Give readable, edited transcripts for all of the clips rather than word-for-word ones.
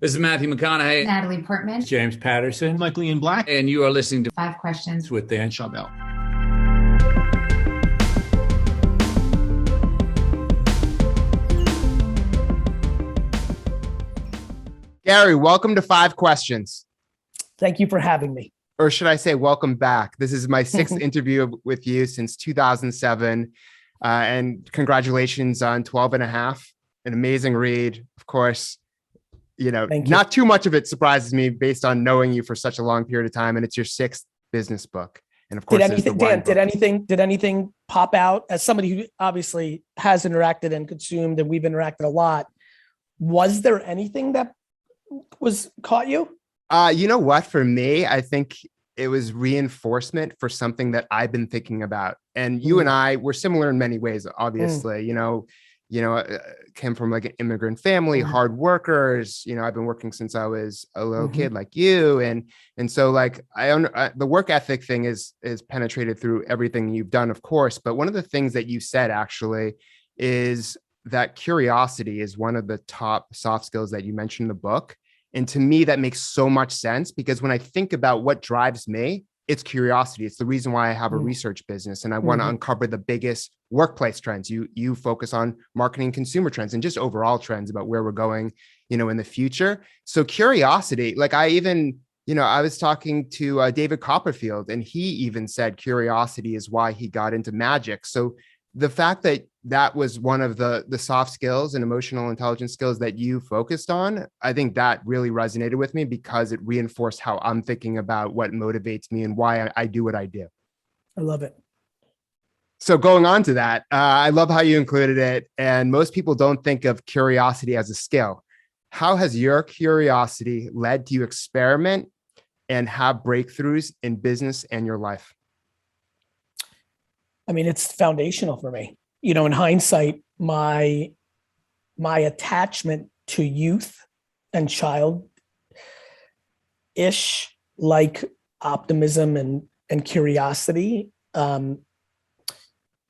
This is Matthew McConaughey. Natalie Portman. James Patterson. Michael Ian Black. And you are listening to Five Questions with Dan Schawbel. Gary, welcome to Five Questions. Thank you for having me. Or should I say welcome back? This is my sixth interview with you since 2007. And congratulations on 12 and a half. An amazing read. Of course, not too much of it surprises me based on knowing you for such a long period of time. And it's your sixth business book. And of course, did anything pop out as somebody who obviously has interacted and consumed, and we've interacted a lot? Was there anything that caught you? You know what? For me, I think it was reinforcement for something that I've been thinking about. And you and I were similar in many ways, obviously. Came from like an immigrant family, hard workers. I've been working since I was a little kid like you. And so like the work ethic thing is penetrated through everything you've done, of course. But one of the things that you said actually is that curiosity is one of the top soft skills that you mentioned in the book. And to me, that makes so much sense because when I think about what drives me, it's curiosity. It's the reason why I have a research business and I want to uncover the biggest workplace trends. You focus on marketing consumer trends and just overall trends about where we're going, in the future. So curiosity, like I was talking to David Copperfield and he even said curiosity is why he got into magic. So the fact that was one of the soft skills and emotional intelligence skills that you focused on, I think that really resonated with me because it reinforced how I'm thinking about what motivates me and why I do what I do. I love it. So going on to that, I love how you included it. And most people don't think of curiosity as a skill. How has your curiosity led to you experiment and have breakthroughs in business and your life? I mean, it's foundational for me. In hindsight, my attachment to youth and child-ish like optimism and curiosity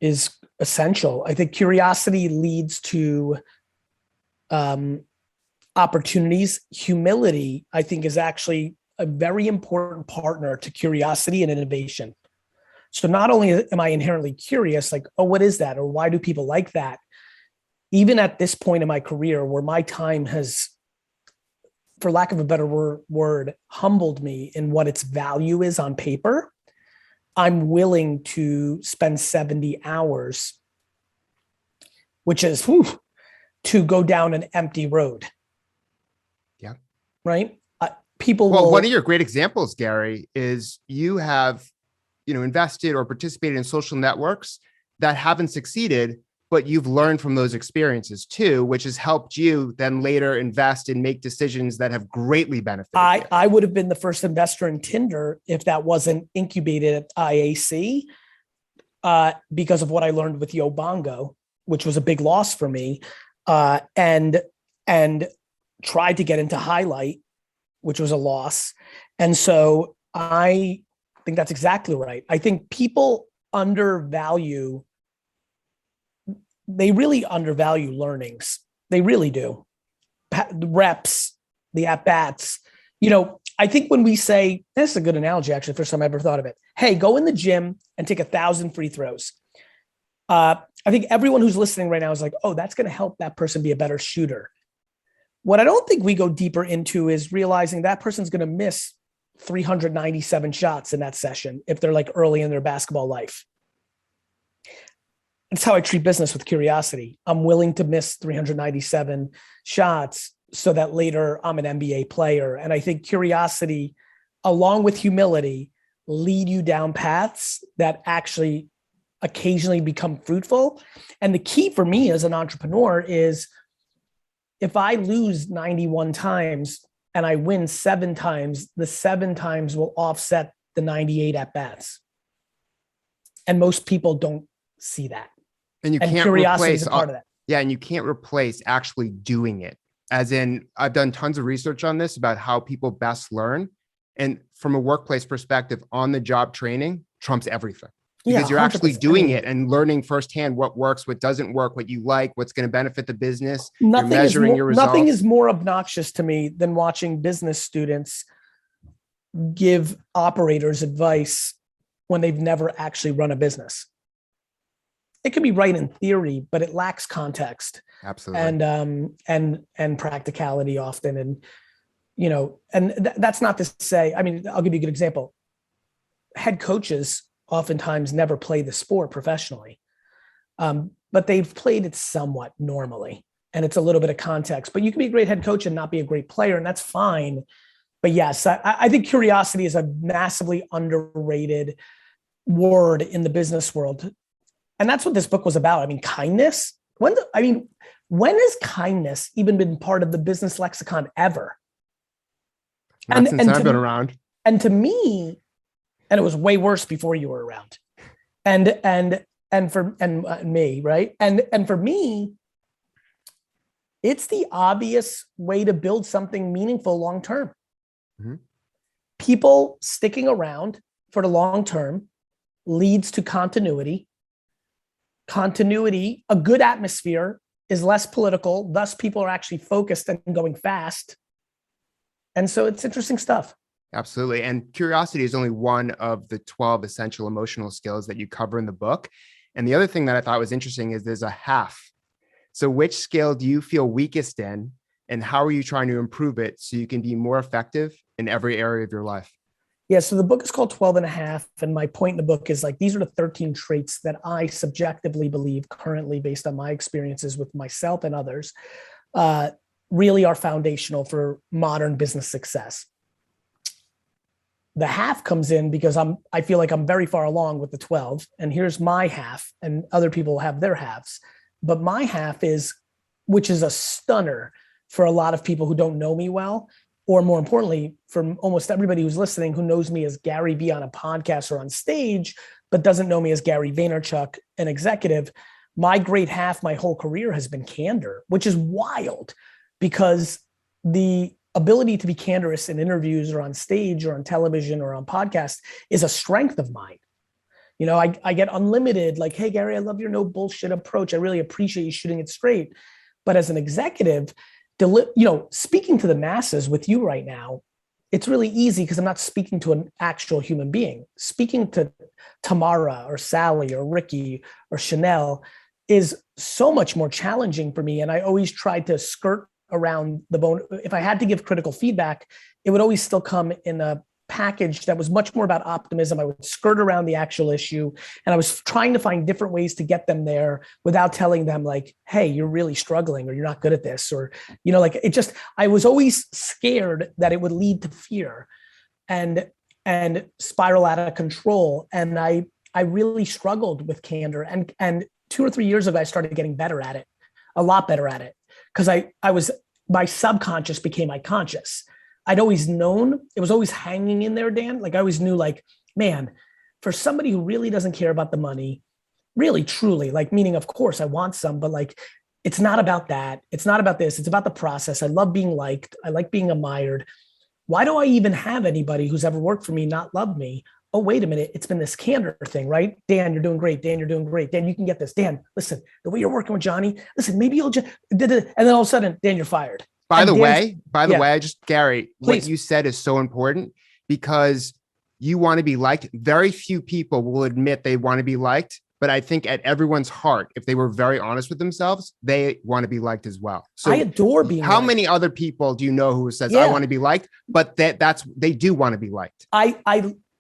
is essential. I think curiosity leads to opportunities. Humility, I think, is actually a very important partner to curiosity and innovation. So not only am I inherently curious, like, oh, what is that? Or why do people like that? Even at this point in my career where my time has, for lack of a better word, humbled me in what its value is on paper, I'm willing to spend 70 hours, which is to go down an empty road. Yeah. Right? One of your great examples, Gary, is you have invested or participated in social networks that haven't succeeded, but you've learned from those experiences too, which has helped you then later invest and make decisions that have greatly benefited you. I would have been the first investor in Tinder if that wasn't incubated at IAC because of what I learned with Yo Bongo, which was a big loss for me, and tried to get into Highlight, which was a loss. And so I think that's exactly right. I think people they really undervalue learnings. They really do. The reps, the at-bats. I think when we say, this is a good analogy, actually, first time I ever thought of it. Hey, go in the gym and take 1,000 free throws. I think everyone who's listening right now is like, oh, that's going to help that person be a better shooter. What I don't think we go deeper into is realizing that person's going to miss 397 shots in that session if they're like early in their basketball life. That's how I treat business with curiosity. I'm willing to miss 397 shots so that later I'm an NBA player. And I think curiosity, along with humility, lead you down paths that actually occasionally become fruitful. And the key for me as an entrepreneur is if I lose 91 times and I win 7 times, the 7 times will offset the 98 at bats. And most people don't see that. And curiosity is a part of that. Yeah. And you can't replace actually doing it. As in, I've done tons of research on this about how people best learn. And from a workplace perspective, on the job training trumps everything. because you're actually 100%. doing it and learning firsthand what works, what doesn't work, what you like, what's going to benefit the business. Nothing you're measuring your results. Nothing is more obnoxious to me than watching business students give operators advice when they've never actually run a business. It can be right in theory, but it lacks context. Absolutely. And practicality often. And, you know, and that's not to say, I mean, I'll give you a good example. Head coaches oftentimes never play the sport professionally, but they've played it somewhat normally. And it's a little bit of context, but you can be a great head coach and not be a great player, and that's fine. But yes, I think curiosity is a massively underrated word in the business world. And that's what this book was about. I mean, kindness. When has kindness even been part of the business lexicon ever? Not since I've been around. And to me, and it was way worse before you were around. And me, right? And for me, it's the obvious way to build something meaningful long term. Mm-hmm. People sticking around for the long term leads to continuity. Continuity, a good atmosphere is less political. Thus, people are actually focused and going fast. And so it's interesting stuff. Absolutely. And curiosity is only one of the 12 essential emotional skills that you cover in the book. And the other thing that I thought was interesting is there's a half. So which skill do you feel weakest in, and how are you trying to improve it so you can be more effective in every area of your life? Yeah. So the book is called 12 and a half. And my point in the book is like, these are the 13 traits that I subjectively believe currently, based on my experiences with myself and others, really are foundational for modern business success. The half comes in because I feel like I'm very far along with the 12, and here's my half, and other people have their halves. But my half is, which is a stunner for a lot of people who don't know me well, or more importantly, for almost everybody who's listening who knows me as Gary V on a podcast or on stage, but doesn't know me as Gary Vaynerchuk, an executive. My great half, my whole career has been candor, which is wild, because the ability to be candorous in interviews or on stage or on television or on podcasts is a strength of mine. You know, I get unlimited, like, hey, Gary, I love your no bullshit approach. I really appreciate you shooting it straight. But as an executive, speaking to the masses with you right now, it's really easy because I'm not speaking to an actual human being. Speaking to Tamara or Sally or Ricky or Chanel is so much more challenging for me. And I always tried to skirt around the bone. If I had to give critical feedback, it would always still come in a package that was much more about optimism. I would skirt around the actual issue, and I was trying to find different ways to get them there without telling them like, hey, you're really struggling, or you're not good at this, or, you know, like I was always scared that it would lead to fear and spiral out of control. And I really struggled with candor, and 2 or 3 years ago, I started getting better at it, a lot better at it. Because my subconscious became my conscious. I'd always known, it was always hanging in there, Dan. Like I always knew, like, man, for somebody who really doesn't care about the money, really, truly, like, meaning, of course, I want some, but like, it's not about that. It's not about this. It's about the process. I love being liked. I like being admired. Why do I even have anybody who's ever worked for me not love me? Oh, wait a minute. It's been this candor thing, right? Dan, you're doing great. Dan, you're doing great. Dan, you can get this. Dan, listen, the way you're working with Johnny, listen, maybe you'll just, and then all of a sudden, Dan, you're fired. By the way, Gary, please. What you said is so important, because you want to be liked. Very few people will admit they want to be liked, but I think at everyone's heart, if they were very honest with themselves, they want to be liked as well. So I adore being How liked. many other people do you know who says, I want to be liked, but they do want to be liked?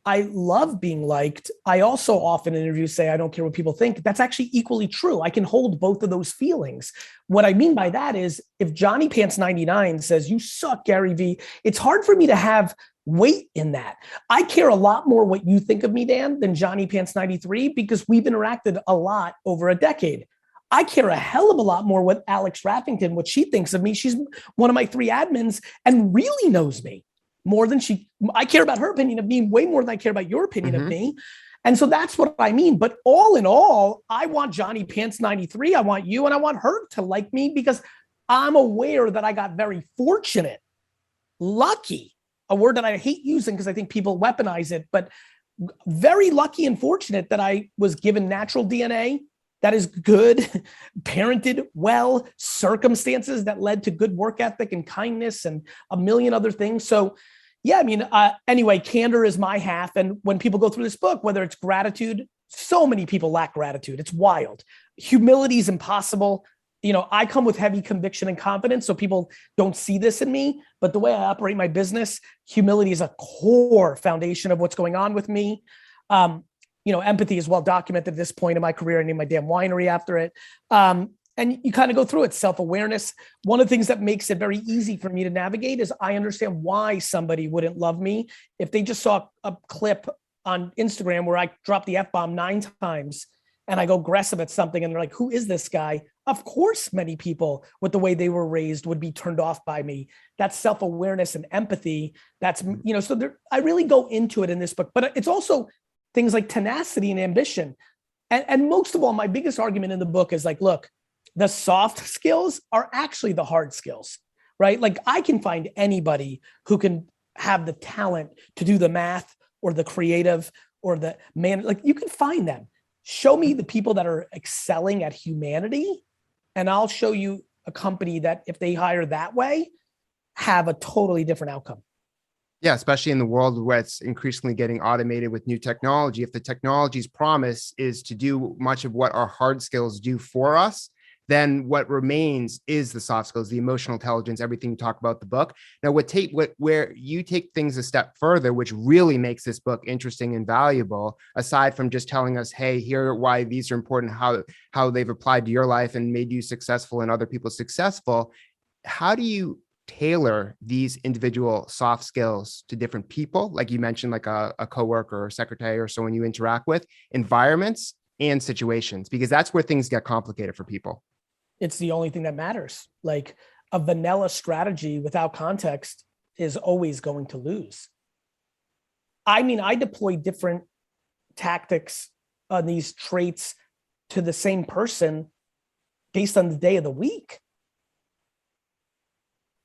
I love being liked. I also often in interviews say, I don't care what people think. That's actually equally true. I can hold both of those feelings. What I mean by that is, if Johnny Pants 99 says, you suck, Gary V, it's hard for me to have weight in that. I care a lot more what you think of me, Dan, than Johnny Pants 93, because we've interacted a lot over a decade. I care a hell of a lot more what Alex Raffington, what she thinks of me. She's one of my 3 admins and really knows me more than I care about her opinion of me way more than I care about your opinion of me. And so that's what I mean. But all in all, I want Johnny Pants 93. I want you, and I want her to like me, because I'm aware that I got very fortunate, lucky, a word that I hate using because I think people weaponize it, but very lucky and fortunate that I was given natural DNA that is good, parented well, circumstances that led to good work ethic and kindness and a million other things. So yeah, I mean, anyway, candor is my half. And when people go through this book, whether it's gratitude, so many people lack gratitude. It's wild. Humility is impossible. You know, I come with heavy conviction and confidence, so people don't see this in me, but the way I operate my business, humility is a core foundation of what's going on with me. You know, empathy is well documented at this point in my career. I named my damn winery after it. And you kind of go through it, self-awareness. One of the things that makes it very easy for me to navigate is I understand why somebody wouldn't love me if they just saw a clip on Instagram where I drop the F-bomb 9 times and I go aggressive at something and they're like, who is this guy? Of course, many people with the way they were raised would be turned off by me. That's self-awareness and empathy. That's, you know, so there, I really go into it in this book, but it's also things like tenacity and ambition. And most of all, my biggest argument in the book is like, look, the soft skills are actually the hard skills, right? Like I can find anybody who can have the talent to do the math or the creative or the man, like you can find them. Show me the people that are excelling at humanity, and I'll show you a company that if they hire that way, have a totally different outcome. Yeah, especially in the world where it's increasingly getting automated with new technology. If the technology's promise is to do much of what our hard skills do for us, then what remains is the soft skills, the emotional intelligence, everything you talk about in the book. Now, where you take things a step further, which really makes this book interesting and valuable, aside from just telling us, hey, here are why these are important, how they've applied to your life and made you successful and other people successful. How do you tailor these individual soft skills to different people? Like you mentioned, like a coworker or secretary or someone you interact with, environments and situations, because that's where things get complicated for people. It's the only thing that matters. Like a vanilla strategy without context is always going to lose. I mean, I deploy different tactics on these traits to the same person based on the day of the week.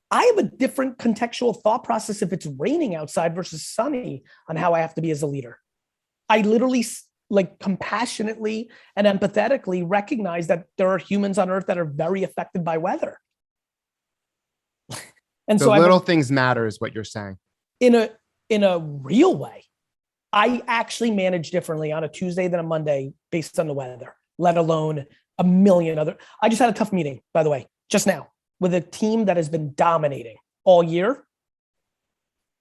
I have a different contextual thought process if it's raining outside versus sunny on how I have to be as a leader. I literally like compassionately and empathetically recognize that there are humans on earth that are very affected by weather. And so little things matter is what you're saying. In a real way, I actually manage differently on a Tuesday than a Monday based on the weather, let alone a million other. I just had a tough meeting, by the way, just now with a team that has been dominating all year.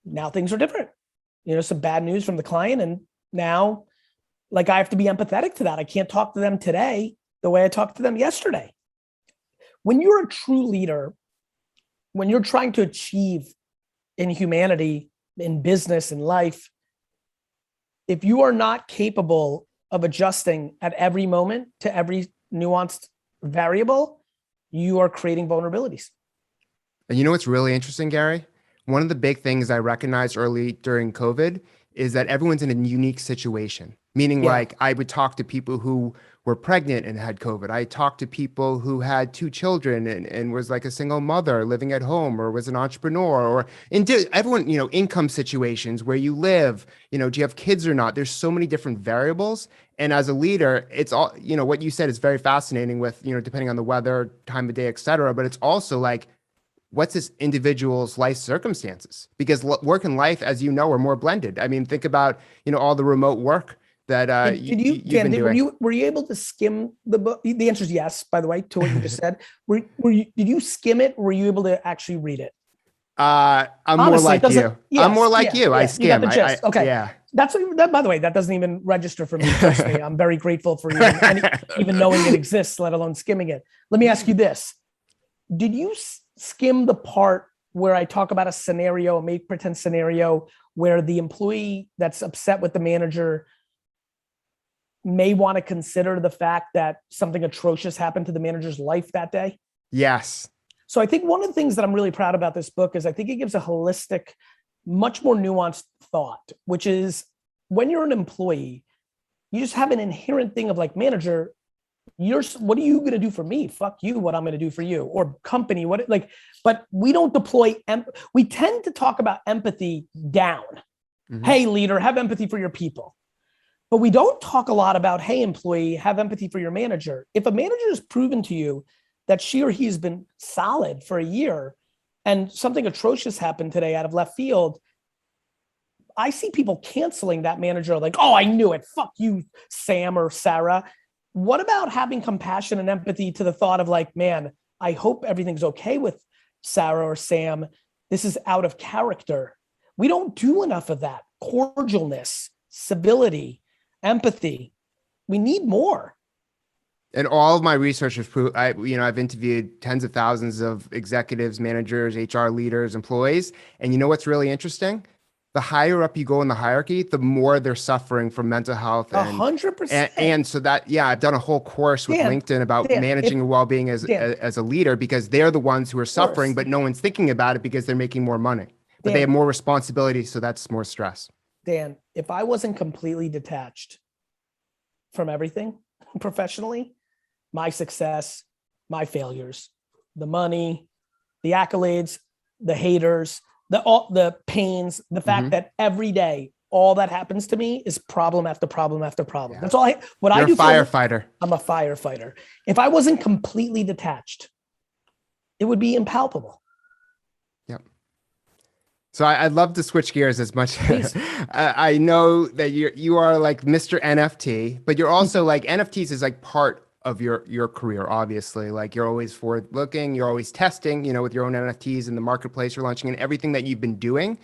Now things are different. You know, some bad news from the client, and now like I have to be empathetic to that. I can't talk to them today the way I talked to them yesterday. When you're a true leader, when you're trying to achieve in humanity, in business, in life, if you are not capable of adjusting at every moment to every nuanced variable, you are creating vulnerabilities. And you know what's really interesting, Gary? One of the big things I recognized early during COVID is that everyone's in a unique situation. Meaning like I would talk to people who were pregnant and had COVID. I talked to people who had 2 children and was like a single mother living at home or was an entrepreneur or everyone, you know, income situations, where you live, you know, do you have kids or not? There's so many different variables. And as a leader, it's all, you know, what you said is very fascinating with, you know, depending on the weather, time of day, et cetera. But it's also like, what's this individual's life circumstances? Because work and life, as you know, are more blended. I mean, think about, you know, all the remote work that were you able to skim the book? The answer is yes, by the way, to what you just said. Did you skim it, or were you able to actually read it? I'm honestly, more like you. Yes, I'm more like you. I skim. You got the gist. Okay. Yeah. That, by the way, that doesn't even register for me personally. I'm very grateful for even knowing it exists, let alone skimming it. Let me ask you this. Did you skim the part where I talk about a scenario, a make pretend scenario, where the employee that's upset with the manager may want to consider the fact that something atrocious happened to the manager's life that day? Yes. So I think one of the things that I'm really proud about this book is I think it gives a holistic, much more nuanced thought, which is when you're an employee, you just have an inherent thing of like, manager, what are you going to do for me? Fuck you, what I'm going to do for you. Or company, but we don't deploy, we tend to talk about empathy down. Mm-hmm. Hey, leader, have empathy for your people. But we don't talk a lot about, hey, employee, have empathy for your manager. If a manager has proven to you that she or he has been solid for a year and something atrocious happened today out of left field, I see people canceling that manager like, oh, I knew it. Fuck you, Sam or Sarah. What about having compassion and empathy to the thought of like, man, I hope everything's okay with Sarah or Sam. This is out of character. We don't do enough of that. Cordialness, civility, empathy. We need more. And all of my research has proved, I've interviewed tens of thousands of executives, managers, HR leaders, employees. And you know what's really interesting? The higher up you go in the hierarchy, the more they're suffering from mental health. 100%. And so that, I've done a whole course with LinkedIn about managing your well-being as a leader, because they're the ones who are suffering, but no one's thinking about it because they're making more money. But they have more responsibility, so that's more stress. Dan, if I wasn't completely detached from everything professionally, my success, my failures, the money, the accolades, the haters, the pains, the fact that every day, all that happens to me is problem after problem after problem. That's all You're I do. A firefighter. I'm a firefighter. If I wasn't completely detached, it would be impalpable. Yep. So I'd love to switch gears as much. I know that you are like Mr. NFT, but you're also like NFTs is like part of your career, obviously. Like you're always forward looking, you're always testing, with your own NFTs in the marketplace you're launching and everything that you've been doing.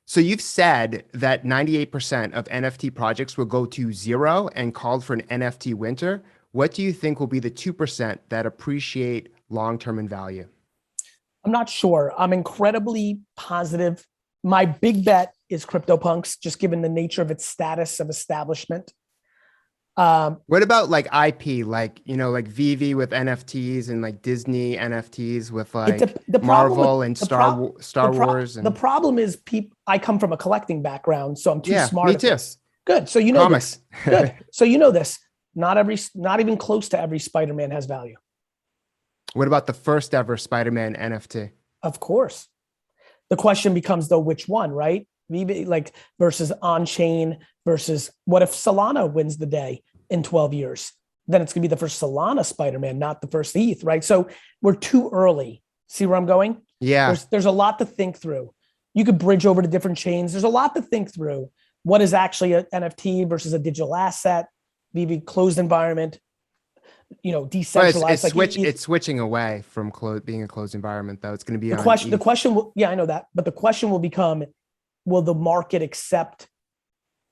So you've said that 98% of NFT projects will go to zero and called for an NFT winter. What do you think will be the 2% that appreciate long-term in value? I'm not sure. I'm incredibly positive. My big bet is CryptoPunks, just given the nature of its status of establishment. What about like IP, like VV with NFTs and like Disney NFTs with like Marvel and Star Wars? The problem is, I come from a collecting background, so I'm too smart. Me too. This. Good. So Comics. this. Good. So this. Not even close to every Spider-Man has value. What about the first ever Spider-Man NFT? Of course. The question becomes though, which one, right? Like versus on-chain versus what if Solana wins the day in 12 years? Then it's gonna be the first Solana Spider-Man, not the first ETH, right? So we're too early. See where I'm going? Yeah. There's a lot to think through. You could bridge over to different chains. There's a lot to think through. What is actually an NFT versus a digital asset? Maybe closed environment, decentralized. It's switching away from being a closed environment, though. It's going to be the question will, I know that, but the question will become, will the market accept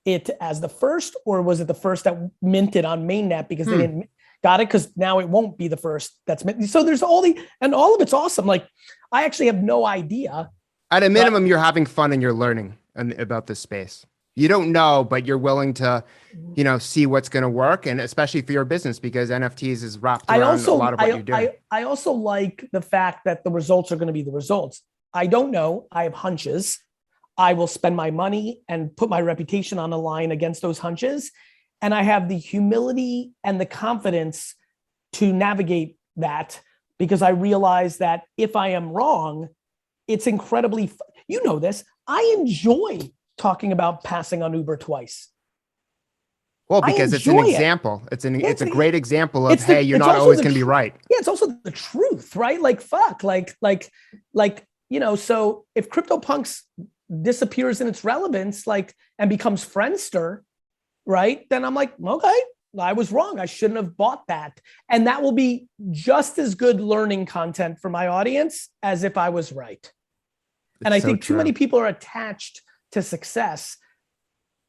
it as the first, or was it the first that minted on mainnet because they didn't got it? Because now it won't be the first that's minted. So there's all of it's awesome. Like I actually have no idea. At a minimum, you're having fun and you're learning about this space. You don't know, but you're willing to, see what's going to work, and especially for your business, because NFTs is wrapped around a lot of what you're doing. I also like the fact that the results are going to be the results. I don't know. I have hunches. I will spend my money and put my reputation on the line against those hunches. And I have the humility and the confidence to navigate that, because I realize that if I am wrong, it's incredibly, this, I enjoy talking about passing on Uber twice. Well, because it's an example. It's a great example of, hey, you're not always going to be right. Yeah, it's also the truth, right? Like, fuck, like, so if CryptoPunks disappears in its relevance, and becomes Friendster, right? Then I'm like, okay, I was wrong. I shouldn't have bought that. And that will be just as good learning content for my audience as if I was right. And I think too many people are attached to success.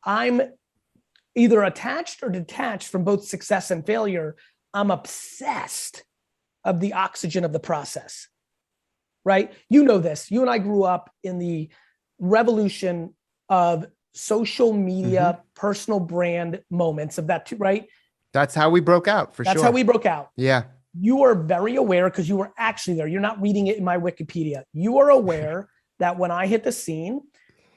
I'm either attached or detached from both success and failure. I'm obsessed of the oxygen of the process, right? This. You and I grew up in the revolution of social media, personal brand moments of that too, right? That's how we broke out, That's how we broke out. Yeah. You are very aware because you were actually there. You're not reading it in my Wikipedia. You are aware that when I hit the scene,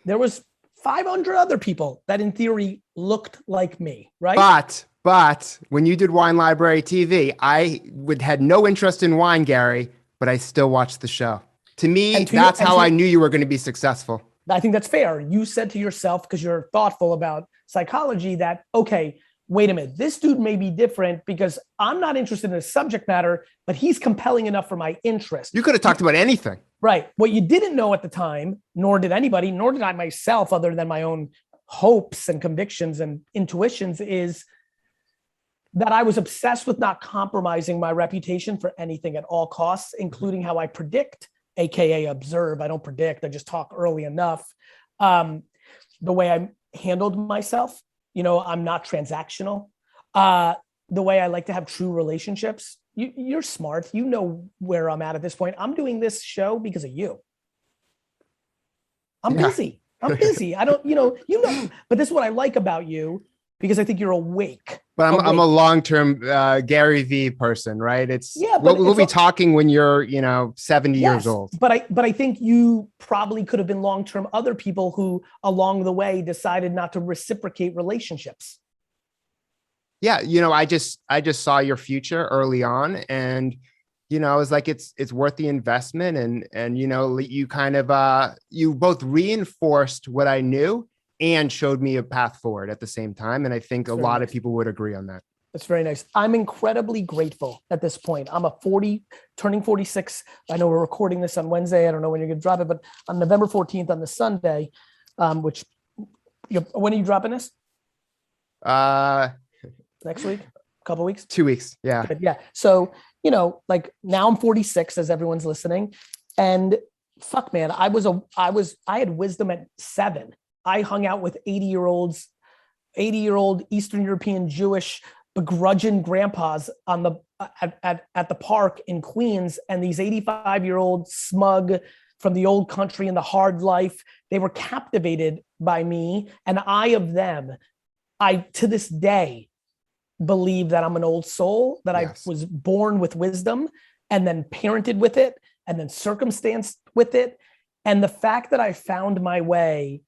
there was 500 other people that in theory looked like me, right? But when you did Wine Library TV, I had no interest in wine, Gary, but I still watched the show. To me, that's how I knew you were going to be successful. I think that's fair. You said to yourself, because you're thoughtful about psychology that, okay, wait a minute, this dude may be different because I'm not interested in the subject matter, but he's compelling enough for my interest. You could have talked about anything. Right. What you didn't know at the time, nor did anybody, nor did I myself, other than my own hopes and convictions and intuitions, is that I was obsessed with not compromising my reputation for anything at all costs, including how I predict, AKA observe. I don't predict, I just talk early enough. The way I handled myself, I'm not transactional. The way I like to have true relationships. You're smart. You know where I'm at this point. I'm doing this show because of you. I'm busy. I don't, but this is what I like about you, because I think you're awake. But I'm a long-term Gary V person, right? We'll be talking when you're, 70 years old. But I think you probably could have been long-term other people who along the way decided not to reciprocate relationships. Yeah. I just saw your future early on, and, I was like, it's worth the investment. And, you kind of, you both reinforced what I knew and showed me a path forward at the same time. And I think a lot of people would agree on that. That's very nice. I'm incredibly grateful at this point. I'm turning 46. I know we're recording this on Wednesday. I don't know when you're going to drop it, but on November 14th on the Sunday, when are you dropping this? Next week? A couple weeks? 2 weeks. Yeah. Good. Yeah. So, now I'm 46 as everyone's listening, and fuck, man, I had wisdom at 7. I hung out with 80-year-old Eastern European Jewish begrudging grandpas at the park in Queens, and these 85-year-old smug from the old country and the hard life, they were captivated by me, and I of them. I, to this day, believe that I'm an old soul, that yes. I was born with wisdom and then parented with it and then circumstanced with it. And the fact that I found my way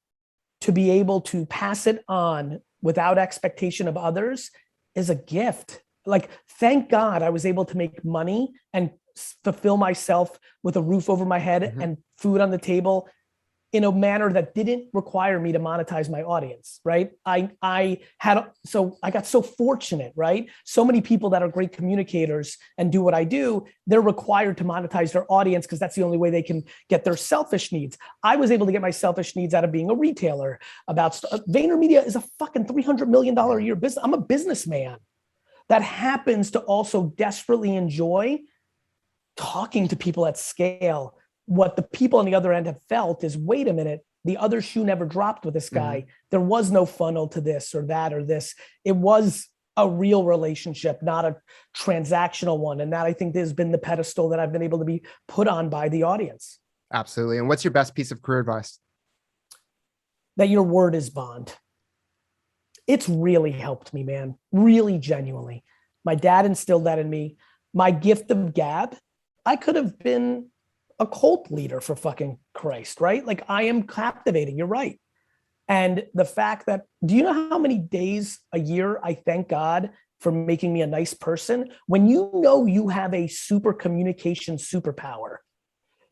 to be able to pass it on without expectation of others is a gift. Thank God I was able to make money and fulfill myself with a roof over my head and food on the table in a manner that didn't require me to monetize my audience, right? I got so fortunate, right? So many people that are great communicators and do what I do, they're required to monetize their audience because that's the only way they can get their selfish needs. I was able to get my selfish needs out of being a retailer. VaynerMedia is a fucking $300 million a year business. I'm a businessman that happens to also desperately enjoy talking to people at scale. What the people on the other end have felt is, wait a minute, the other shoe never dropped with this guy. There was no funnel to this or that or this. It was a real relationship, not a transactional one. And that, I think, has been the pedestal that I've been able to be put on by the audience. Absolutely. And what's your best piece of career advice? That your word is bond. It's really helped me, man. Really, genuinely. My dad instilled that in me. My gift of gab, I could have been a cult leader, for fucking Christ, right? I am captivating. You're right. And the fact that, do you know how many days a year I thank God for making me a nice person? When you have a super communication superpower,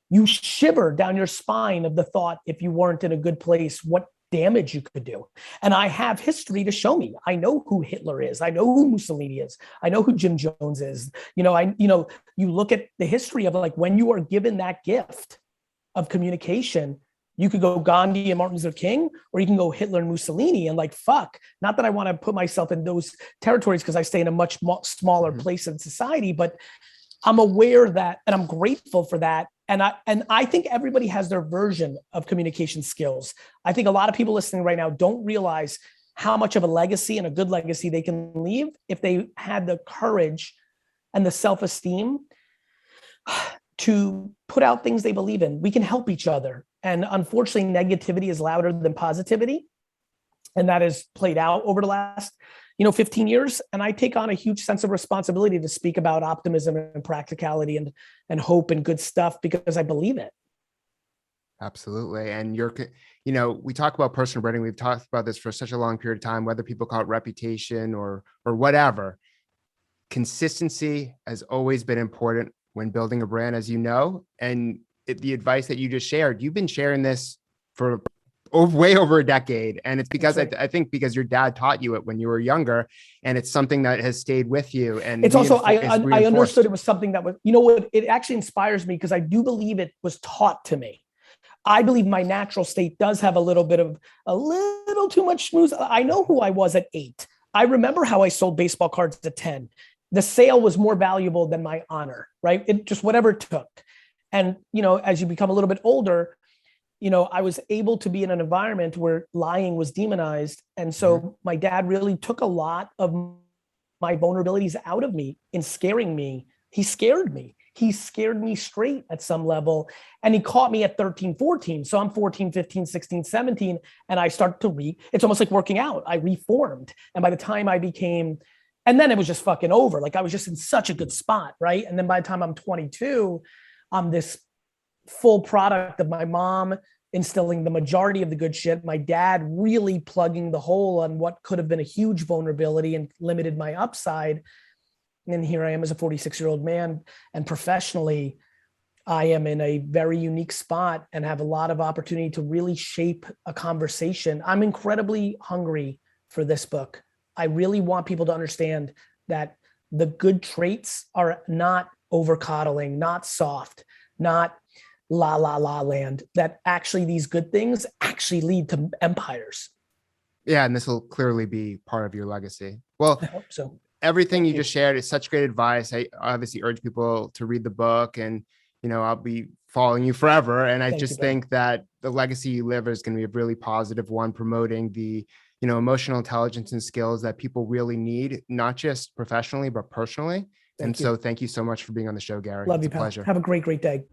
you shiver down your spine of the thought, if you weren't in a good place, what damage you could do. And I have history to show me. I know who Hitler is. I know who Mussolini is. I know who Jim Jones is. You look at the history of when you are given that gift of communication, you could go Gandhi and Martin Luther King, or you can go Hitler and Mussolini. And fuck, not that I want to put myself in those territories because I stay in a much smaller place in society, but I'm aware that, and I'm grateful for that. And I think everybody has their version of communication skills. I think a lot of people listening right now don't realize how much of a legacy, and a good legacy, they can leave if they had the courage and the self-esteem to put out things they believe in. We can help each other. And unfortunately, negativity is louder than positivity. And that has played out over the last 15 years. And I take on a huge sense of responsibility to speak about optimism and practicality and hope and good stuff, because I believe it. Absolutely. And we talk about personal branding. We've talked about this for such a long period of time, whether people call it reputation or whatever. Consistency has always been important when building a brand, as you know, and the advice that you just shared, you've been sharing this for way over a decade. And it's because That's right. I think because your dad taught you it when you were younger, and it's something that has stayed with you. And It's also, I reinforced. understood it was something that was, you know what, it actually inspires me because I do believe it was taught to me. I believe my natural state does have a little too much schmooze. I know who I was at 8. I remember how I sold baseball cards at 10. The sale was more valuable than my honor, right? It just whatever it took. And, you know, as you become a little bit older, you know, I was able to be in an environment where lying was demonized. And so my dad really took a lot of my vulnerabilities out of me in scaring me. He scared me. He scared me straight at some level. And he caught me at 13, 14. So I'm 14, 15, 16, 17. And I started to it's almost like working out. I reformed. And by the time I became, and then it was just fucking over. Like I was just in such a good spot, right? And then by the time I'm 22, I'm this full product of my mom instilling the majority of the good shit, my dad really plugging the hole on what could have been a huge vulnerability and limited my upside. And here I am as a 46-year-old man, and professionally, I am in a very unique spot and have a lot of opportunity to really shape a conversation. I'm incredibly hungry for this book. I really want people to understand that the good traits are not over coddling, not soft, not la la la land, that actually these good things actually lead to empires. Yeah, and this will clearly be part of your legacy. Well, I hope so. Everything you just shared is such great advice. I obviously urge people to read the book, and, you know, I'll be following you forever. And I just think that the legacy you live is going to be a really positive one, promoting the, you know, emotional intelligence and skills that people really need, not just professionally, but personally. So thank you so much for being on the show, Gary. Love it's you, a pal. pleasure. Have a great day.